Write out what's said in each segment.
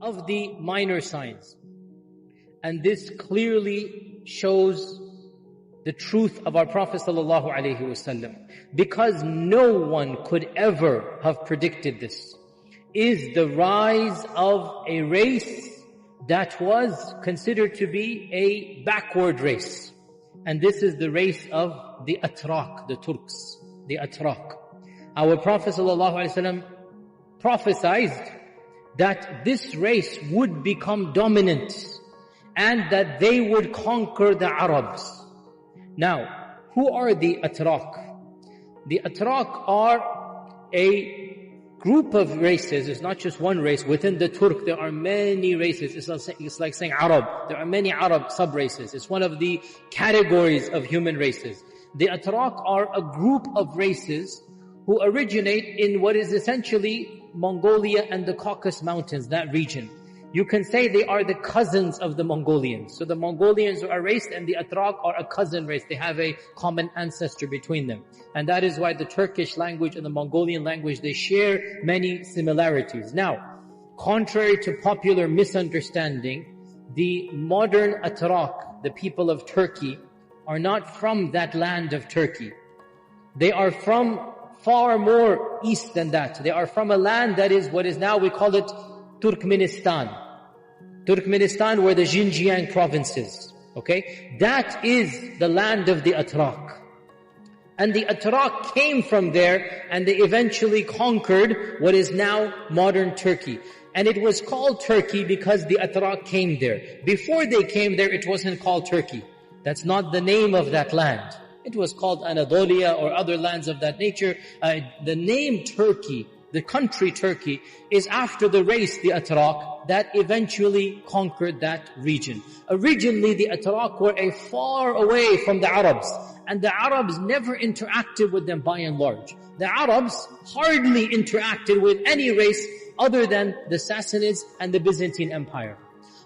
of the minor signs. And this clearly shows the truth of our Prophet ﷺ. Because no one could ever have predicted this, is the rise of a race that was considered to be a backward race. And this is the race of the Atrak, the Turks, the Atrak. Our Prophet ﷺ prophesied that this race would become dominant and that they would conquer the Arabs. Now, who are the Atrak? The Atrak are a group of races. It's not just one race. Within the Turk, there are many races. It's like saying Arab. There are many Arab sub-races. It's one of the categories of human races. The Atrak are a group of races who originate in what is essentially Mongolia and the Caucasus Mountains, that region. You can say they are the cousins of the Mongolians. So the Mongolians are a race and the Atrak are a cousin race. They have a common ancestor between them. And that is why the Turkish language and the Mongolian language, they share many similarities. Now, contrary to popular misunderstanding, the modern Atrak, the people of Turkey, are not from that land of Turkey. They are from far more east than that. They are from a land that is what is now, we call it Turkmenistan. Turkmenistan were the Xinjiang provinces. Okay? That is the land of the Atrak. And the Atrak came from there and they eventually conquered what is now modern Turkey. And it was called Turkey because the Atrak came there. Before they came there, it wasn't called Turkey. That's not the name of that land. It was called Anatolia or other lands of that nature. The name Turkey, the country Turkey, is after the race, the Atrak, that eventually conquered that region. Originally, the Atrak were far away from the Arabs, and the Arabs never interacted with them by and large. The Arabs hardly interacted with any race other than the Sassanids and the Byzantine Empire.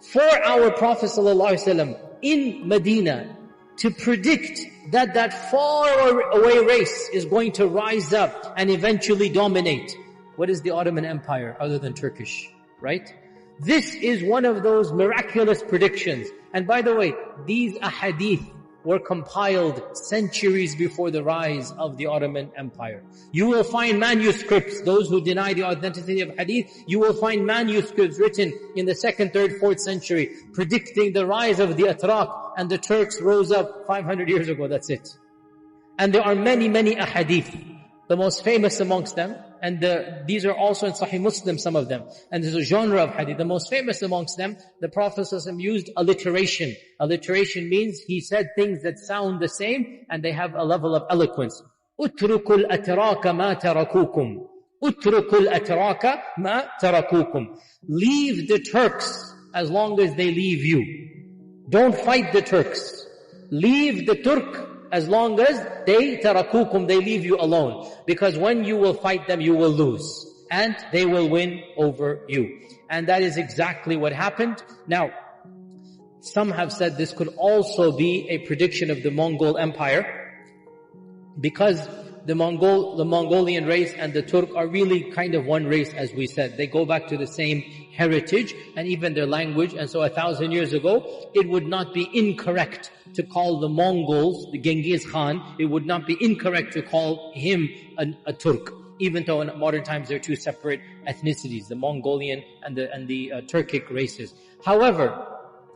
For our Prophet ﷺ in Medina to predict that that far away race is going to rise up and eventually dominate. What is the Ottoman Empire other than Turkish, right? This is one of those miraculous predictions. And by the way, these ahadith were compiled centuries before the rise of the Ottoman Empire. You will find manuscripts, those who deny the authenticity of hadith, you will find manuscripts written in the 2nd, 3rd, 4th century predicting the rise of the Atrak, and the Turks rose up 500 years ago, that's it. And there are many, many ahadith. The most famous amongst them, and these are also in Sahih Muslim, some of them. And there's a genre of hadith. The most famous amongst them, the Prophet ﷺ used alliteration. Alliteration means he said things that sound the same, and they have a level of eloquence. أُتْرُكُ الْأَتْرَاكَ مَا تَرَكُوكُمْ أُتْرُكُ الْأَتْرَاكَ مَا تَرَكُوكُمْ Leave the Turks as long as they leave you. Don't fight the Turks. Leave the Turk as long as they tarakukum, they leave you alone. Because when you will fight them, you will lose. And they will win over you. And that is exactly what happened. Now, some have said this could also be a prediction of the Mongol Empire. Because the Mongolian race and the Turk are really kind of one race, as we said. They go back to the same heritage and even their language. And so 1,000 years ago, it would not be incorrect to call the Mongols, the Genghis Khan, it would not be incorrect to call him a Turk. Even though in modern times they're two separate ethnicities, the Mongolian and the Turkic races. However,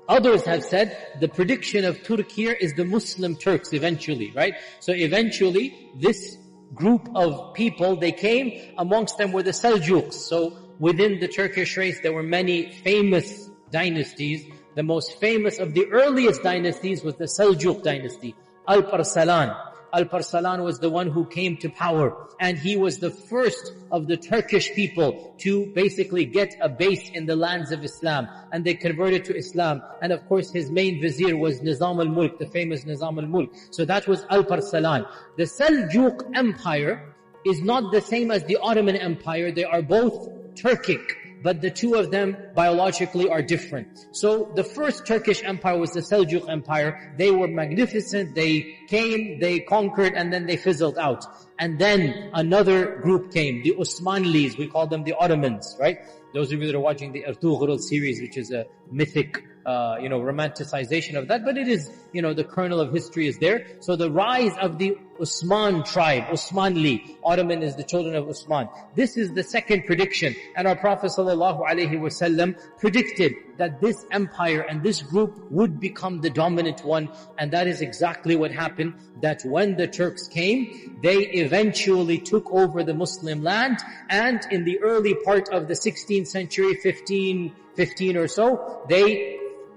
others have said the prediction of Turk here is the Muslim Turks eventually, right? So eventually this group of people, they came, amongst them were the Seljuks. So within the Turkish race there were many famous dynasties. The most famous of the earliest dynasties was the Seljuk dynasty, Alp Arslan. Alp Arslan was the one who came to power, and he was the first of the Turkish people to basically get a base in the lands of Islam, and they converted to Islam. And of course his main vizier was Nizam al-Mulk, the famous Nizam al-Mulk. So that was Alp Arslan. The Seljuk Empire is not the same as the Ottoman Empire. They are both Turkic, but the two of them biologically are different. So the first Turkish empire was the Seljuk Empire. They were magnificent. They came, they conquered, and then they fizzled out. And then another group came, the Osmanlis. We call them the Ottomans, right? Those of you that are watching the Ertugrul series, which is a mythic, romanticization of that, but it is, the kernel of history is there. So the rise of the Osman tribe, Osmanli, Ottoman is the children of Osman. This is the second prediction. And our Prophet ﷺ predicted that this empire and this group would become the dominant one. And that is exactly what happened. That when the Turks came, they eventually took over the Muslim land. And in the early part of the 16th century, 15 or so, they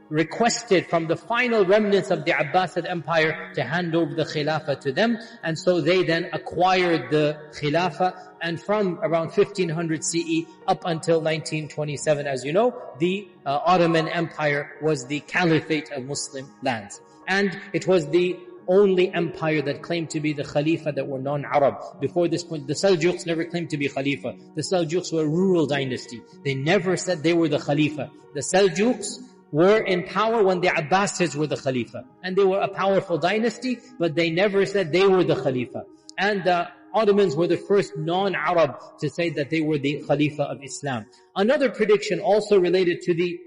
requested from the final remnants of the Abbasid Empire to hand over the Khilafah to them. And so they then acquired the Khilafah. And from around 1500 CE up until 1927, as you know, the Ottoman Empire was the caliphate of Muslim lands. And it was the only empire that claimed to be the Khalifa that were non-Arab. Before this point, the Seljuks never claimed to be Khalifa. The Seljuks were a rural dynasty. They never said they were the Khalifa. The Seljuks were in power when the Abbasids were the Khalifa. And they were a powerful dynasty, but they never said they were the Khalifa. And the Ottomans were the first non-Arab to say that they were the Khalifa of Islam. Another prediction also related to the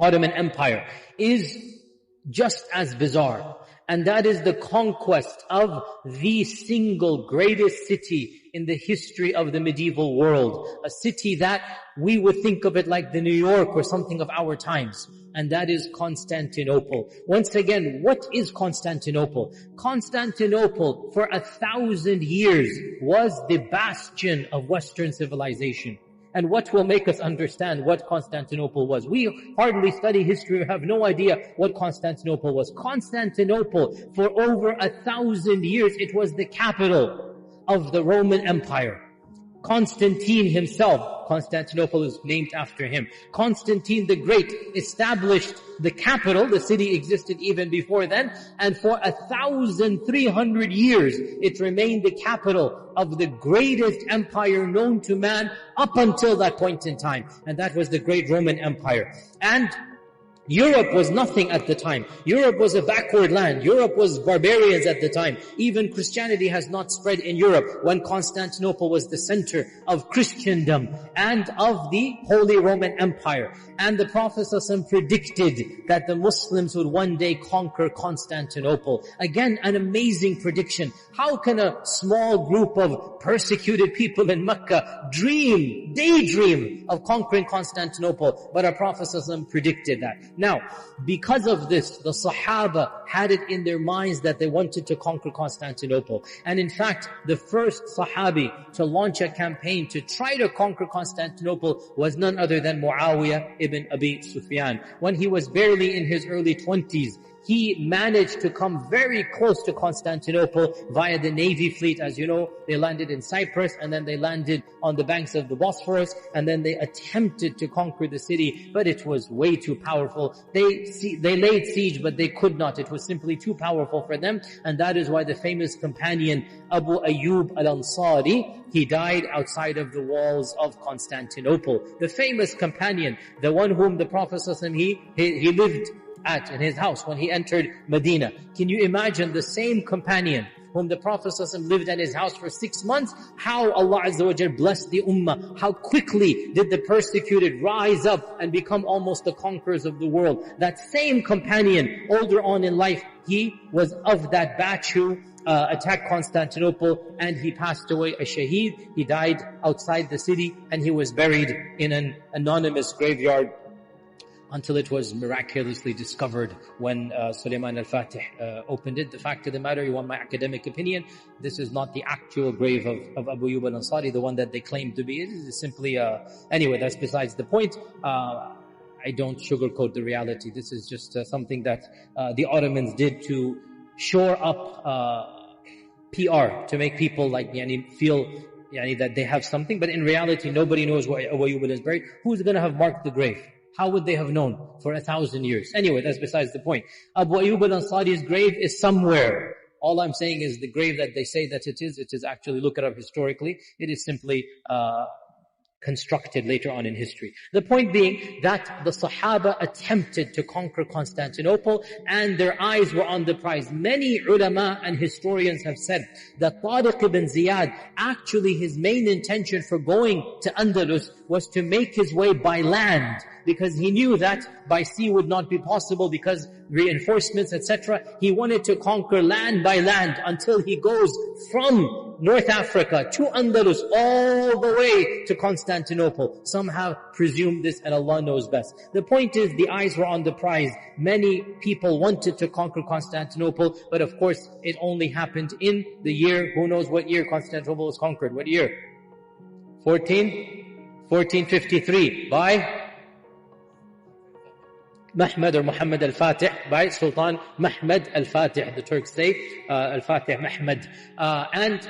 Ottoman Empire is just as bizarre. And that is the conquest of the single greatest city in the history of the medieval world. A city that we would think of it like the New York or something of our times. And that is Constantinople. Once again, what is Constantinople? Constantinople, for 1,000 years, was the bastion of Western civilization. And what will make us understand what Constantinople was? We hardly study history. We have no idea what Constantinople was. Constantinople, for over 1,000 years, it was the capital of the Roman Empire. Constantine himself, Constantinople is named after him. Constantine the Great established the capital. The city existed even before then. And for 1,300 years, it remained the capital of the greatest empire known to man up until that point in time. And that was the great Roman Empire. And Europe was nothing at the time. Europe was a backward land. Europe was barbarians at the time. Even Christianity has not spread in Europe when Constantinople was the center of Christendom and of the Holy Roman Empire. And the Prophet ﷺ predicted that the Muslims would one day conquer Constantinople. Again, an amazing prediction. How can a small group of persecuted people in Mecca daydream of conquering Constantinople? But our Prophet ﷺ predicted that. Now, because of this, the Sahaba had it in their minds that they wanted to conquer Constantinople. And in fact, the first Sahabi to launch a campaign to try to conquer Constantinople was none other than Muawiyah ibn Abi Sufyan. When he was barely in his early 20s, he managed to come very close to Constantinople via the navy fleet. As you know, they landed in Cyprus and then they landed on the banks of the Bosphorus and then they attempted to conquer the city, but it was way too powerful. They laid siege, but they could not. It was simply too powerful for them. And that is why the famous companion Abu Ayyub al-Ansari, he died outside of the walls of Constantinople. The famous companion, the one whom the Prophet ﷺ, he lived in his house when he entered Medina. Can you imagine the same companion whom the Prophet ﷺ lived in his house for 6 months? How Allah Azza wa Jal blessed the ummah. How quickly did the persecuted rise up and become almost the conquerors of the world. That same companion, older on in life, he was of that batch who attacked Constantinople, and he passed away a shaheed. He died outside the city and he was buried in an anonymous graveyard until it was miraculously discovered when Sulaiman al-Fatih opened it. The fact of the matter, you want my academic opinion, this is not the actual grave of Abu Ayyub al-Ansari, the one that they claim to be. It is simply anyway, that's besides the point. I don't sugarcoat the reality. This is just something that the Ottomans did to shore up PR, to make people like feel that they have something. But in reality, nobody knows where Abu Ayyub is buried. Who's going to have marked the grave? How would they have known for 1,000 years? Anyway, that's besides the point. Abu Ayyub al-Ansari's grave is somewhere. All I'm saying is the grave that they say that it is actually, look it up historically, it is simply constructed later on in history. The point being that the Sahaba attempted to conquer Constantinople and their eyes were on the prize. Many ulama and historians have said that Tariq ibn Ziyad, actually his main intention for going to Andalus was to make his way by land, because he knew that by sea would not be possible because reinforcements, etc. He wanted to conquer land by land until he goes from North Africa to Andalus all the way to Constantinople. Some have presumed this and Allah knows best. The point is, the eyes were on the prize. Many people wanted to conquer Constantinople, but of course it only happened in the year, who knows what year Constantinople was conquered. What year? 1453 by Mahmud or Muhammad al-Fatih, by Sultan Mahmud al-Fatih. The Turks say al-Fatih Mahmud. And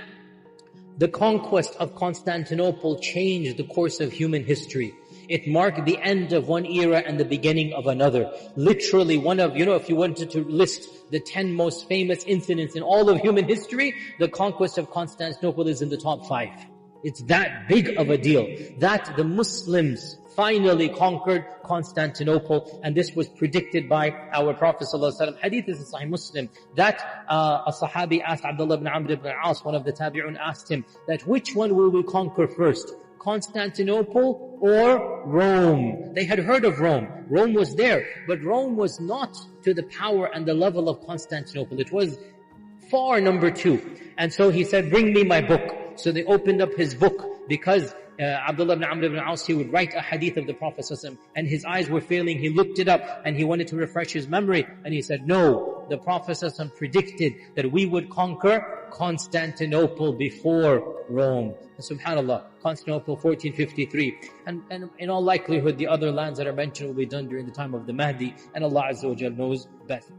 the conquest of Constantinople changed the course of human history. It marked the end of one era and the beginning of another. Literally one of, if you wanted to list the 10 most famous incidents in all of human history, the conquest of Constantinople is in the top 5. It's that big of a deal, that the Muslims finally conquered Constantinople, and this was predicted by our Prophet ﷺ. Hadith is in Sahih Muslim, that a Sahabi asked Abdullah ibn Amr ibn al-As, one of the Tabi'un, asked him that which one will we conquer first, Constantinople or Rome? They had heard of Rome. Rome was there, but Rome was not to the power and the level of Constantinople. It was far number 2. And so he said, bring me my book. So they opened up his book, because Abdullah ibn Amr ibn al-As, he would write a hadith of the Prophet ﷺ, and his eyes were failing. He looked it up and he wanted to refresh his memory, and he said, no, the Prophet ﷺ predicted that we would conquer Constantinople before Rome. And subhanAllah, Constantinople 1453. And in all likelihood, the other lands that are mentioned will be done during the time of the Mahdi, and Allah Azza wa Jal knows best.